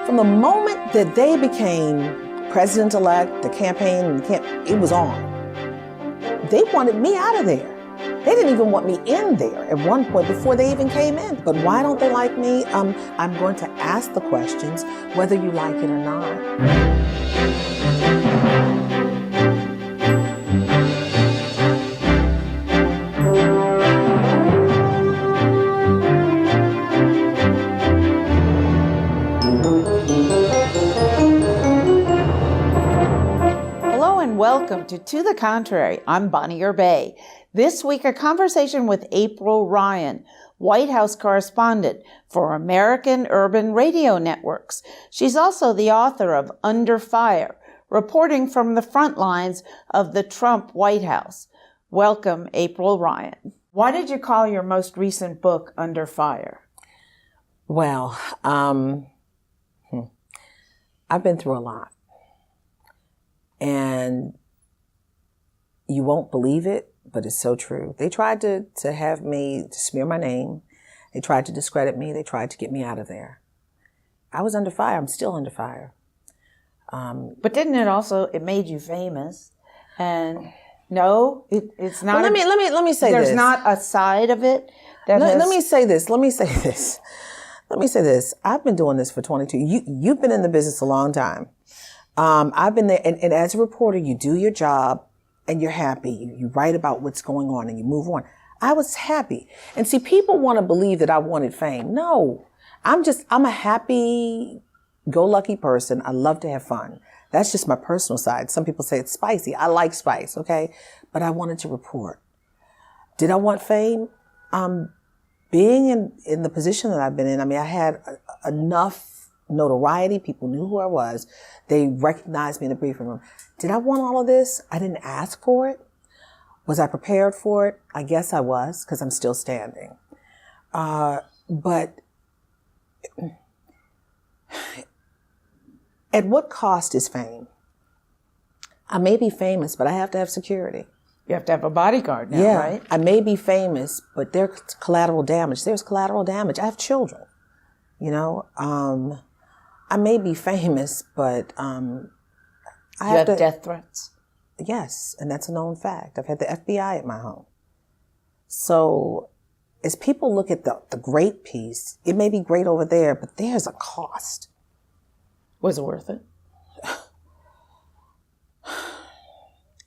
From the moment that they became president-elect, the campaign, it was on. They wanted me out of there. They didn't even want me in there at one point before they even came in. But why don't they like me? I'm going to ask the questions whether you like it or not. Welcome to the Contrary. I'm Bonnie Urbay. This week, a conversation with April Ryan, White House correspondent for American Urban Radio Networks. She's also the author of Under Fire, reporting from the front lines of the Trump White House. Welcome, April Ryan. Why did you call your most recent book Under Fire? Well, I've been through a lot. And you won't believe it, but it's so true. They tried to have me to smear my name. They tried to discredit me. They tried to get me out of there. I was under fire. I'm still under fire. But didn't it made you famous? And no, it's not. Well, let me say there's this. There's not a side of it that let me say this. I've been doing this for 22. You've been in the business a long time. I've been there, and as a reporter, you do your job, and you're happy. You write about what's going on, and you move on. I was happy. And see, people want to believe that I wanted fame. No, I'm a happy-go-lucky person. I love to have fun. That's just my personal side. Some people say it's spicy. I like spice, okay? But I wanted to report. Did I want fame? Being in the position that I've been in, I had enough notoriety. People knew who I was. They recognized me in the briefing room. Did I want all of this? I didn't ask for it. Was I prepared for it? I guess I was, because I'm still standing. But at what cost is fame? I may be famous, but I have to have security. You have to have a bodyguard now, right? I may be famous, but there's collateral damage. There's collateral damage. I have children, I may be famous, but I have death threats? Yes, and that's a known fact. I've had the FBI at my home. So as people look at the great piece, it may be great over there, but there's a cost. Was it worth it?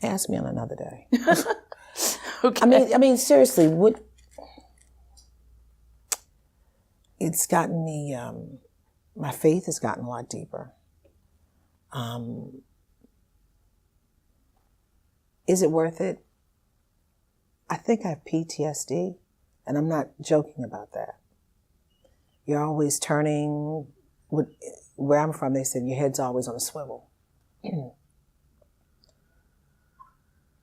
Ask me on another day. Okay. I mean, seriously, it's gotten me, my faith has gotten a lot deeper. Is it worth it? I think I have PTSD, and I'm not joking about that. You're always turning. Where I'm from, they said your head's always on a swivel.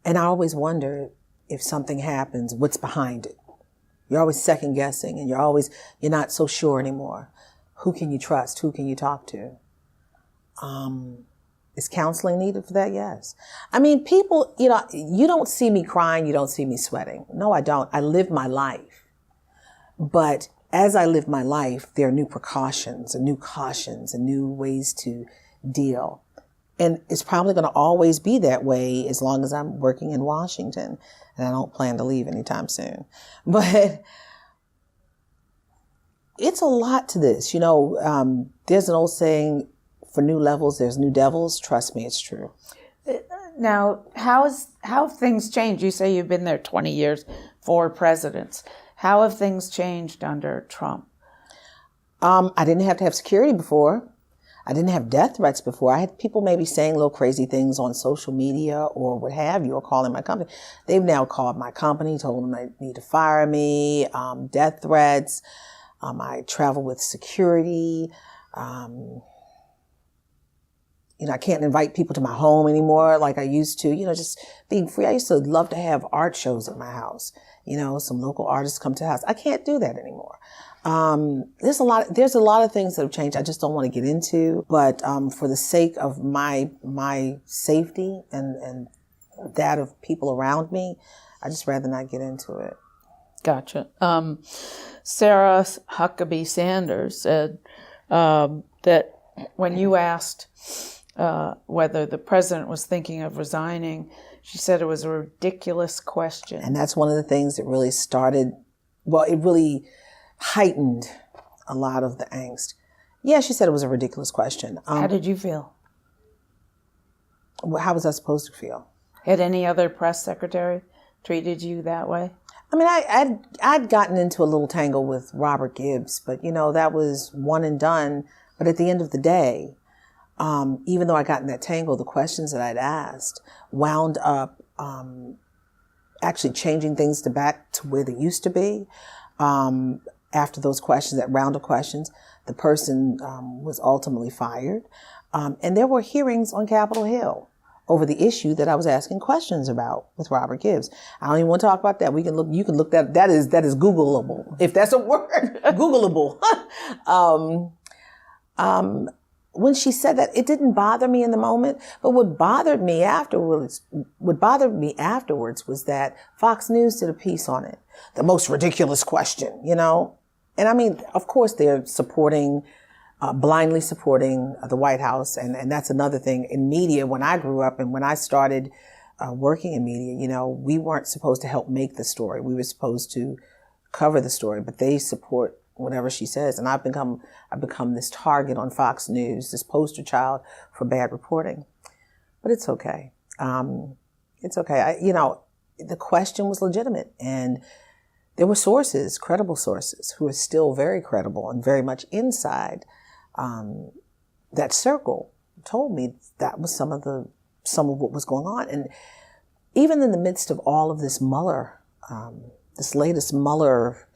And I always wonder if something happens, what's behind it? You're always second guessing, and you're not so sure anymore. Who can you trust? Who can you talk to? Is counseling needed for that? Yes. People, you don't see me crying. You don't see me sweating. No, I don't. I live my life. But as I live my life, there are new precautions and new cautions and new ways to deal. And it's probably going to always be that way as long as I'm working in Washington. And I don't plan to leave anytime soon. But it's a lot to this. There's an old saying, for new levels, there's new devils. Trust me, it's true. Now, how have things changed? You say you've been there 20 years, 4 presidents. How have things changed under Trump? I didn't have to have security before. I didn't have death threats before. I had people maybe saying little crazy things on social media or what have you, or calling my company. They've now called my company, told them they need to fire me, death threats. I travel with security. I can't invite people to my home anymore like I used to, just being free. I used to love to have art shows at my house. Some local artists come to the house. I can't do that anymore. There's a lot of things that have changed. I just don't want to get into, but for the sake of my safety and that of people around me, I just rather not get into it. Gotcha. Sarah Huckabee Sanders said that when you asked whether the president was thinking of resigning, she said it was a ridiculous question. And that's one of the things that really it really heightened a lot of the angst. Yeah, she said it was a ridiculous question. How did you feel? How was I supposed to feel? Had any other press secretary treated you that way? I mean, I'd gotten into a little tangle with Robert Gibbs, but, that was one and done. But at the end of the day, even though I got in that tangle, the questions that I'd asked wound up actually changing things back to where they used to be. After those questions, that round of questions, the person was ultimately fired. And there were hearings on Capitol Hill over the issue that I was asking questions about with Robert Gibbs. I don't even want to talk about that. You can look that is Googleable, if that's a word. Googleable. When she said that, it didn't bother me in the moment, but what bothered me afterwards was that Fox News did a piece on it. The most ridiculous question, And I mean, of course, they're blindly supporting the White House. And that's another thing in media. When I grew up and when I started working in media, we weren't supposed to help make the story. We were supposed to cover the story, but they support whatever she says. And I've become this target on Fox News, this poster child for bad reporting. But it's okay. It's okay. The question was legitimate, and there were sources, credible sources, who are still very credible and very much inside that circle, told me that was some of what was going on. And even in the midst of all of this Mueller, this latest Mueller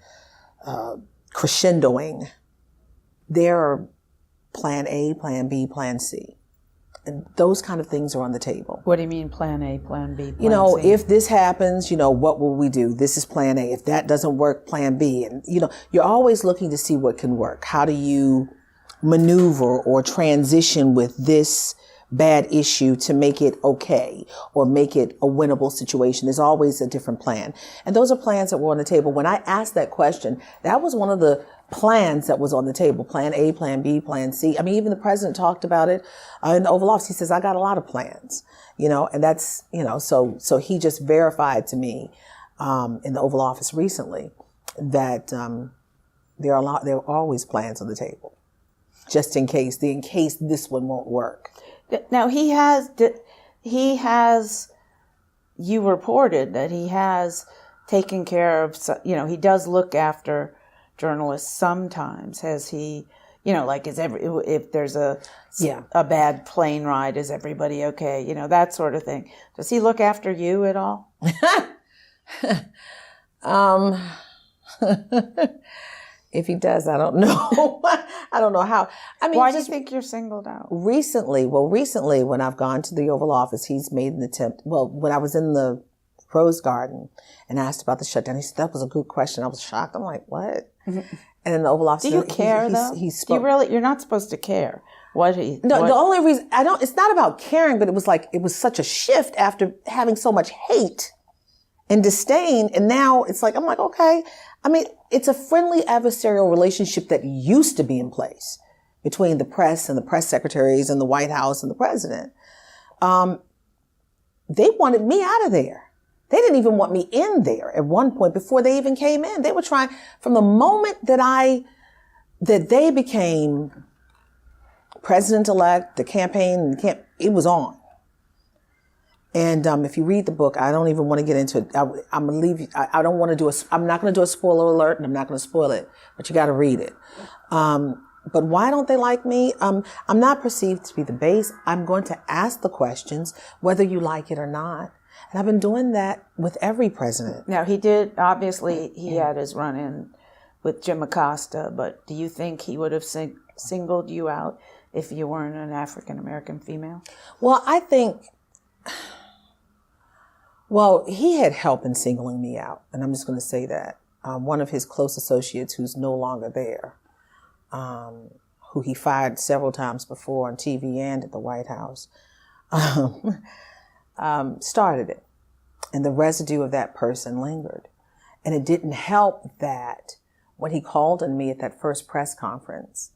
crescendoing, there are plan A, plan B, plan C. And those kind of things are on the table. What do you mean plan A, plan B, plan C? If this happens, what will we do? This is plan A. If that doesn't work, plan B. And, you're always looking to see what can work. How do you maneuver or transition with this bad issue to make it okay or make it a winnable situation? There's always a different plan. And those are plans that were on the table. When I asked that question, that was one of the plans that was on the table. Plan A, plan B, plan C. I mean, even the president talked about it in the Oval Office. He says, I got a lot of plans, and that's, so he just verified to me in the Oval Office recently that there are always plans on the table, just in case this one won't work. Now, you reported that he has taken care of, he does look after journalists sometimes. Has he, if there's a bad plane ride, is everybody okay? That sort of thing. Does he look after you at all? If he does, I don't know. I don't know how. I mean, why do you think you're singled out? Recently, when I've gone to the Oval Office, he's made an attempt. Well, when I was in the Rose Garden and asked about the shutdown, he said, that was a good question. I was shocked. I'm like, what? Mm-hmm. And in the Oval Office, do you care though? He spoke. Do you really? You're not supposed to care. The only reason I don't. It's not about caring, but it was such a shift after having so much hate and disdain, and now it's like I'm like, okay. I mean, it's a friendly adversarial relationship that used to be in place between the press and the press secretaries and the White House and the president. They wanted me out of there. They didn't even want me in there at one point before they even came in. They were trying, from the moment that they became president-elect, the campaign, it was on. And if you read the book, I don't even want to get into it. I'm going to leave you. I'm not going to do a spoiler alert, and I'm not going to spoil it, but you got to read it. But why don't they like me? I'm not perceived to be the base. I'm going to ask the questions, whether you like it or not. And I've been doing that with every president. Now, he had his run-in with Jim Acosta, but do you think he would have singled you out if you weren't an African-American female? Well, he had help in singling me out, and I'm just going to say that. One of his close associates, who's no longer there, who he fired several times before on TV and at the White House, started it. And the residue of that person lingered. And it didn't help that when he called on me at that first press conference,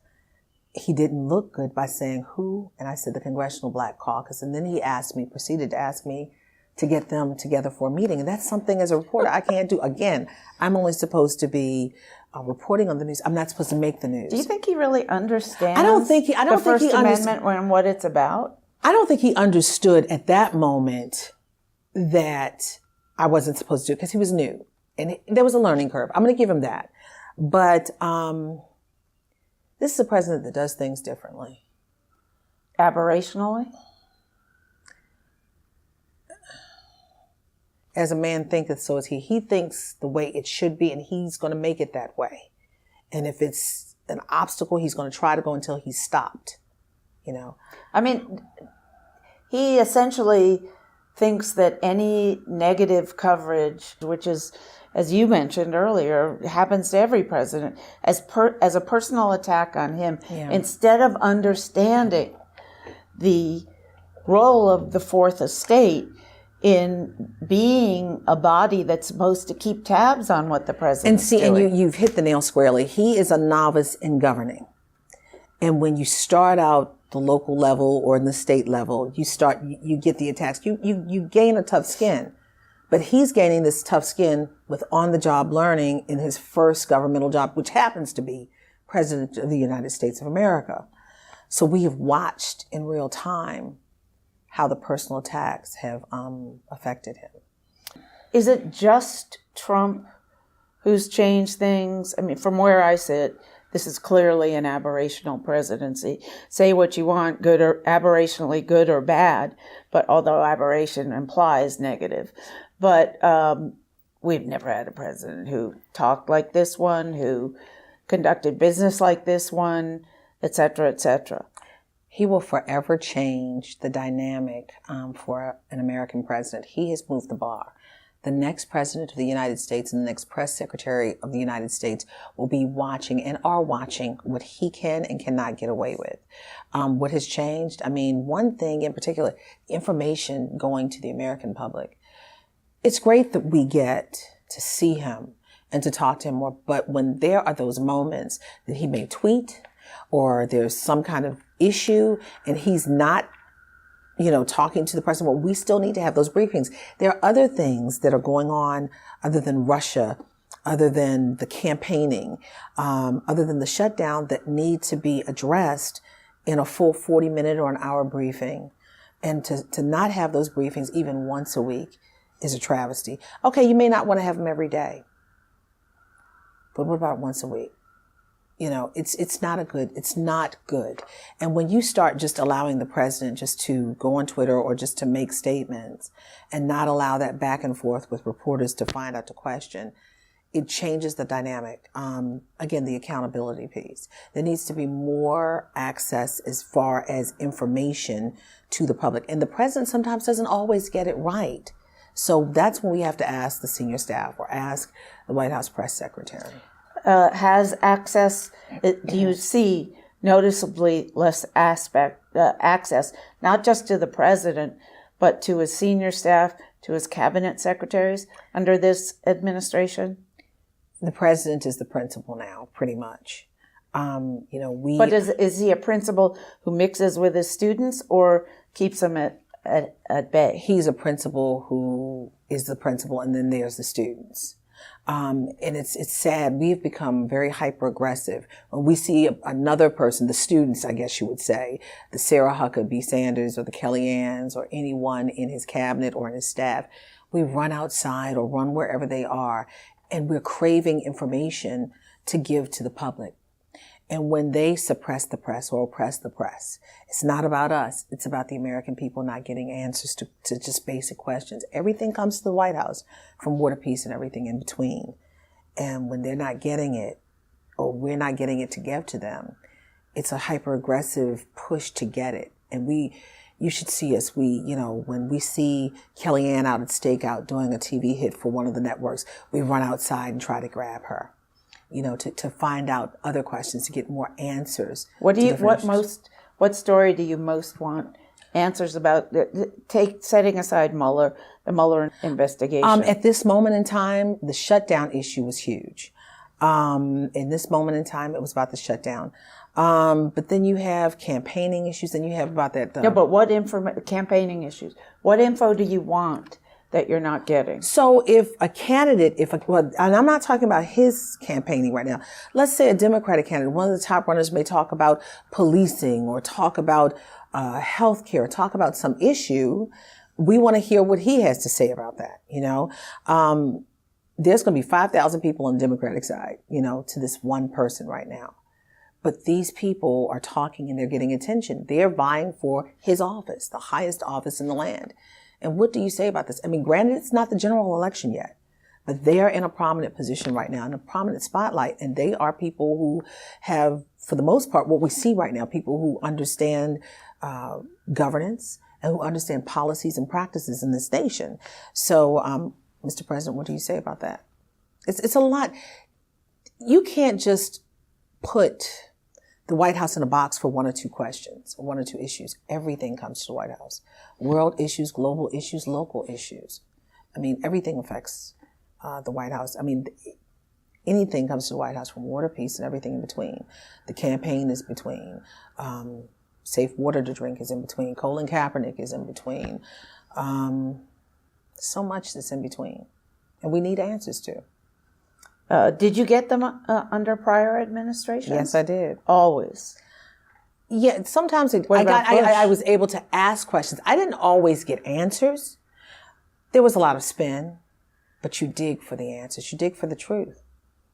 he didn't look good by saying who, and I said the Congressional Black Caucus. And then he proceeded to ask me to get them together for a meeting. And that's something as a reporter I can't do. Again, I'm only supposed to be reporting on the news. I'm not supposed to make the news. Do you think he really understands the First Amendment and what it's about? I don't think he understood at that moment that I wasn't supposed to, because he was new. And there was a learning curve. I'm going to give him that. But this is a president that does things differently. Aberrationally? As a man thinketh, so is he. He thinks the way it should be, and he's going to make it that way. And if it's an obstacle, he's going to try to go until he's stopped, you know. I mean, he essentially thinks that any negative coverage, which is, as you mentioned earlier, happens to every president, as a personal attack on him, instead of understanding the role of the Fourth Estate in being a body that's supposed to keep tabs on what the president's doing. And you've hit the nail squarely. He is a novice in governing. And when you start out the local level or in the state level, you get the attacks. You gain a tough skin. But he's gaining this tough skin with on-the-job learning in his first governmental job, which happens to be President of the United States of America. So we have watched in real time how the personal attacks have affected him. Is it just Trump who's changed things? I mean, from where I sit, this is clearly an aberrational presidency. Say what you want, good or aberrationally good or bad, but although aberration implies negative. But we've never had a president who talked like this one, who conducted business like this one, et cetera, et cetera. He will forever change the dynamic for an American president. He has moved the bar. The next president of the United States and the next press secretary of the United States will be watching and are watching what he can and cannot get away with. What has changed? I mean, one thing in particular, information going to the American public. It's great that we get to see him and to talk to him more, but when there are those moments that he may tweet or there's some kind of issue and he's not, talking to the president, well, we still need to have those briefings. There are other things that are going on other than Russia, other than the campaigning, other than the shutdown that need to be addressed in a full 40-minute or an hour briefing. And to not have those briefings even once a week is a travesty. Okay, you may not want to have them every day, but what about once a week? It's not good. And when you start just allowing the president just to go on Twitter or just to make statements and not allow that back and forth with reporters to find out the question, it changes the dynamic. Again, the accountability piece. There needs to be more access as far as information to the public. And the president sometimes doesn't always get it right. So that's when we have to ask the senior staff or ask the White House press secretary. Has access, do you see noticeably less access, not just to the president, but to his senior staff, to his cabinet secretaries under this administration? The president is the principal now, pretty much. But is he a principal who mixes with his students or keeps them at bay? He's a principal who is the principal, and then there's the students. And it's sad. We've become very hyper aggressive. When we see another person, the students, I guess you would say, the Sarah Huckabee Sanders or the Kellyannes or anyone in his cabinet or in his staff, we run outside or run wherever they are, and we're craving information to give to the public. And when they suppress the press or oppress the press, it's not about us. It's about the American people not getting answers to just basic questions. Everything comes to the White House, from War to Peace and everything in between. And when they're not getting it, or we're not getting it to give to them, it's a hyper-aggressive push to get it. And you should see us. When we see Kellyanne out at Stakeout doing a TV hit for one of the networks, we run outside and try to grab her. To find out other questions, to get more answers. What story do you most want answers about? Setting aside the Mueller investigation. At this moment in time, the shutdown issue was huge. In this moment in time, it was about the shutdown. But then you have campaigning issues, and you have about that. No, but what campaigning issues? What info do you want that you're not getting? So if a candidate, and I'm not talking about his campaigning right now. Let's say a Democratic candidate, one of the top runners may talk about policing or talk about healthcare, talk about some issue. We want to hear what he has to say about that. There's going to be 5,000 people on the Democratic side, to this one person right now. But these people are talking and they're getting attention. They're vying for his office, the highest office in the land. And what do you say about this? I mean, granted, it's not the general election yet, but they're in a prominent position right now, in a prominent spotlight. And they are people who have, for the most part, what we see right now, people who understand governance and who understand policies and practices in this nation. So, Mr. President, what do you say about that? It's a lot. You can't just put the White House in a box for one or two questions or one or two issues. Everything comes to the White House. World issues, global issues, local issues. I mean, everything affects the White House. I mean, anything comes to the White House, from water, peace, and everything in between. The campaign is between. Safe water to drink is in between. Colin Kaepernick is in between. So much that's in between. And we need answers to. Did you get them under prior administration? Yes, I did. Always. Yeah, sometimes I was able to ask questions. I didn't always get answers. There was a lot of spin, but you dig for the answers. You dig for the truth.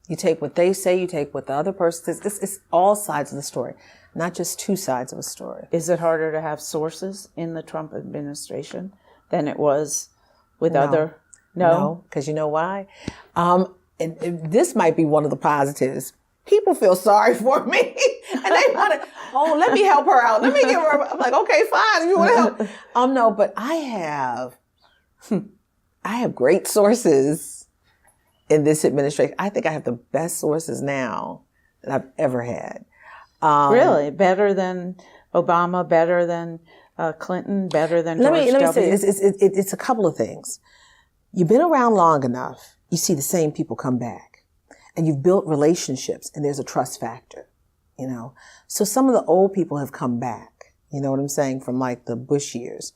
You take what they say, you take what the other person says. It's all sides of the story, not just two sides of a story. Is it harder to have sources in the Trump administration than it was with other? No, because you know why? And this might be one of the positives. People feel sorry for me, and they want to. Oh, let me help her out. Let me give her. I'm like, okay, fine. If you want to help, no. But I have great sources in this administration. I think I have the best sources now that I've ever had. Really, better than Obama, better than Clinton, better than George W. Let me say it's a couple of things. You've been around long enough, you see the same people come back. And you've built relationships, and there's a trust factor, So some of the old people have come back, you know what I'm saying, from like the Bush years,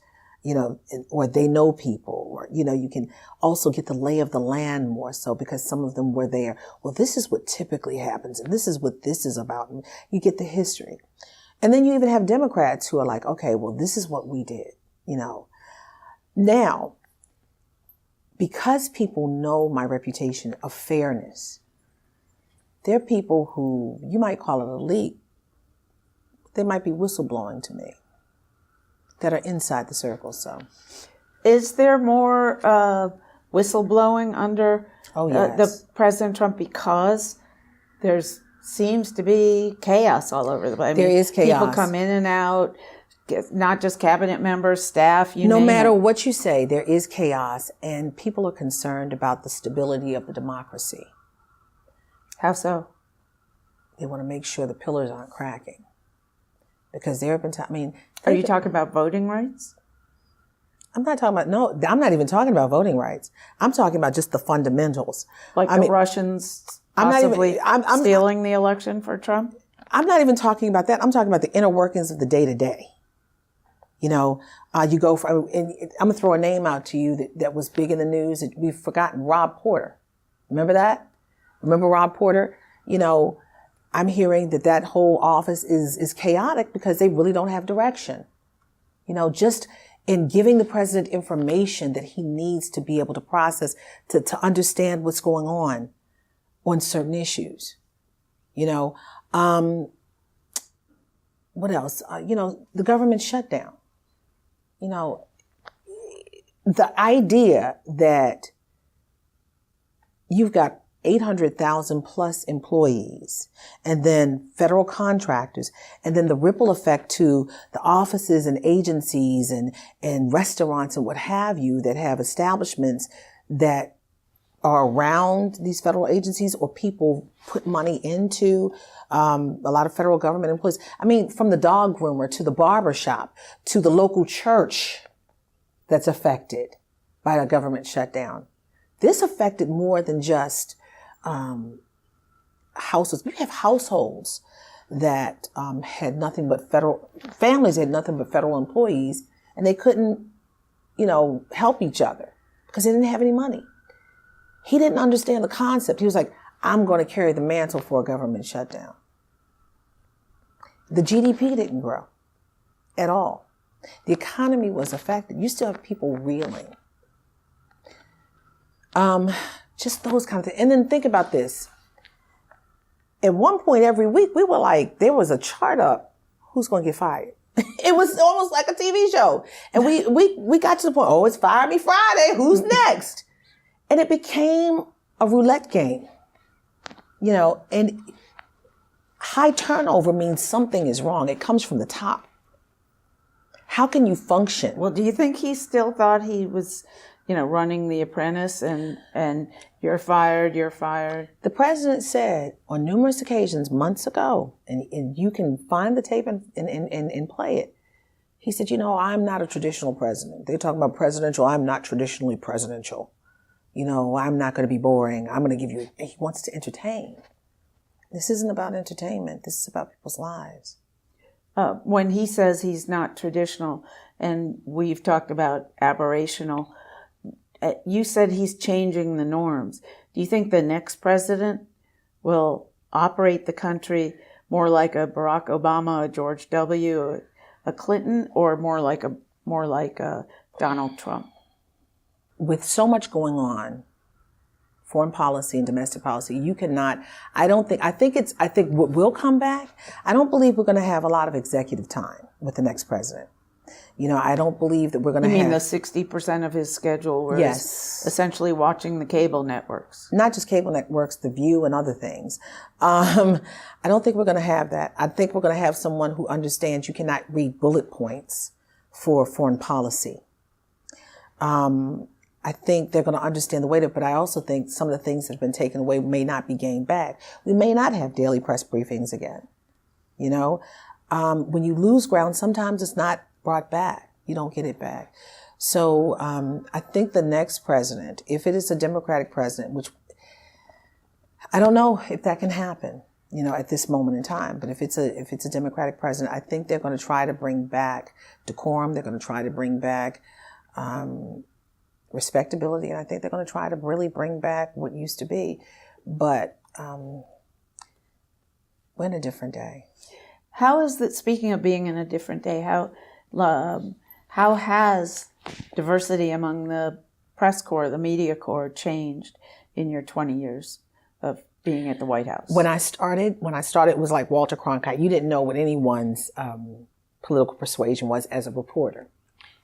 or they know people, or, you can also get the lay of the land more so because some of them were there. Well, this is what typically happens, and this is what this is about. And you get the history. And then you even have Democrats who are like, okay, well, this is what we did, Now, because people know my reputation of fairness, there are people who, you might call it elite, they might be whistleblowing to me, that are inside the circle, so. Is there more whistleblowing under the President Trump because seems to be chaos all over the place? There is chaos. People come in and out, not just cabinet members, staff, no matter what you say, there is chaos, and people are concerned about the stability of the democracy. How so? They want to make sure the pillars aren't cracking. Because there have been times, are you talking about voting rights? I'm not even talking about voting rights. I'm talking about just the fundamentals. Like the Russians possibly stealing the election for Trump? I'm not even talking about that. I'm talking about the inner workings of the day-to-day. You go from, and I'm going to throw a name out to you that was big in the news. We've forgotten Rob Porter. Remember that? Remember Rob Porter? I'm hearing that whole office is chaotic because they really don't have direction. Just in giving the president information that he needs to be able to process, to understand what's going on certain issues. What else? The government shutdown. The idea that you've got 800,000 plus employees, and then federal contractors, and then the ripple effect to the offices and agencies and restaurants and what have you that have establishments that are around these federal agencies, or people put money into a lot of federal government employees. From the dog groomer to the barber shop to the local church that's affected by a government shutdown. This affected more than just households. We have households that had nothing but families had nothing but federal employees, and they couldn't, help each other because they didn't have any money. He didn't understand the concept. He was like, I'm going to carry the mantle for a government shutdown. The GDP didn't grow at all. The economy was affected. You still have people reeling. Just those kind of things. And then think about this. At one point every week, we were like, there was a chart up. Who's going to get fired? It was almost like a TV show. And we got to the point, oh, it's Fire Me Friday. Who's next? And it became a roulette game, and high turnover means something is wrong. It comes from the top. How can you function? Well, do you think he still thought he was, running The Apprentice and you're fired? The president said on numerous occasions months ago, and you can find the tape and play it. He said, I'm not a traditional president. They're talking about presidential. I'm not traditionally presidential. I'm not going to be boring. I'm going to give you, he wants to entertain. This isn't about entertainment. This is about people's lives. When he says he's not traditional, and we've talked about aberrational, you said he's changing the norms. Do you think the next president will operate the country more like a Barack Obama, a George W., a Clinton, or more like a Donald Trump? With so much going on, foreign policy and domestic policy, you cannot, I think what will come back, I don't believe we're going to have a lot of executive time with the next president. I don't believe that we're going to have... You mean the 60% of his schedule where yes. he's essentially watching the cable networks? Not just cable networks, The View and other things. I don't think we're going to have that. I think we're going to have someone who understands you cannot read bullet points for foreign policy. I think they're going to understand the weight of it, but I also think some of the things that have been taken away may not be gained back. We may not have daily press briefings again. When you lose ground, sometimes it's not brought back. You don't get it back. So I think the next president, if it is a Democratic president, which I don't know if that can happen, at this moment in time, but if it's a Democratic president, I think they're going to try to bring back decorum. They're going to try to bring back respectability, and I think they're going to try to really bring back what used to be. But we're in a different day. How is that, speaking of being in a different day, how has diversity among the press corps, the media corps, changed in your 20 years of being at the White House? When I started, it was like Walter Cronkite. You didn't know what anyone's political persuasion was as a reporter.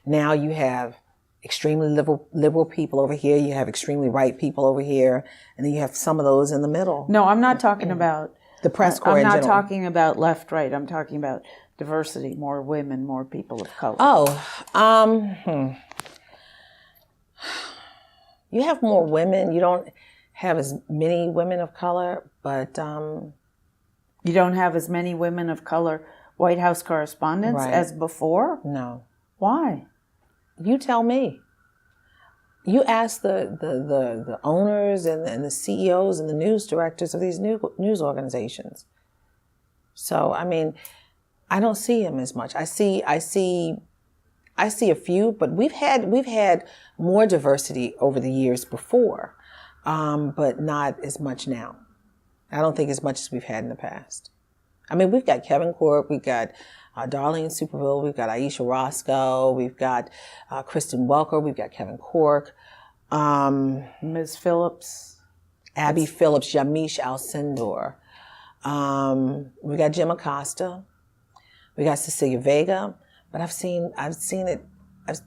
Now you have extremely liberal people over here. You have extremely right people over here. And then you have some of those in the middle. No, I'm not talking about the press corps. I'm not talking about left, right. I'm talking about diversity, more women, more people of color. You have more women. You don't have as many women of color, but you don't have as many women of color White House correspondents as before? No. Why? You tell me. You ask the owners and the CEOs and the news directors of these news organizations. So, I don't see them as much. I see a few, but we've had more diversity over the years before, but not as much now. I don't think as much as we've had in the past. We've got Kevin Cork, we've got Darlene Superville, we've got Aisha Roscoe, we've got Kristen Welker, we've got Kevin Cork, Ms. Phillips, Abby Phillips, Yamiche Alcindor. We got Jim Acosta, we got Cecilia Vega, but I've seen it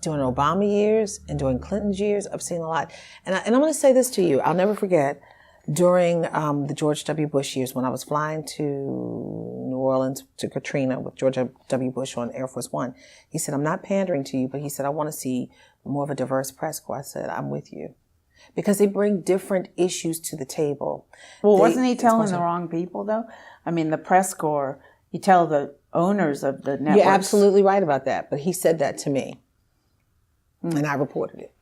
during Obama years and during Clinton's years. I've seen a lot, and I'm going to say this to you: I'll never forget. During the George W. Bush years, when I was flying to New Orleans to Katrina with George W. Bush on Air Force One, he said, I'm not pandering to you, but he said, I want to see more of a diverse press corps. I said, I'm with you. Because they bring different issues to the table. Well, wasn't he telling the wrong people, though? The press corps, you tell the owners of the networks. You're absolutely right about that, but he said that to me, and I reported it.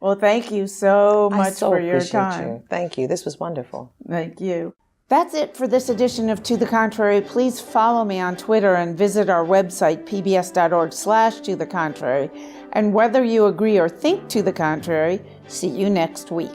Well, thank you so much for your time. You. Thank you. This was wonderful. Thank you. That's it for this edition of To the Contrary. Please follow me on Twitter and visit our website, pbs.org/To the Contrary. And whether you agree or think to the contrary, see you next week.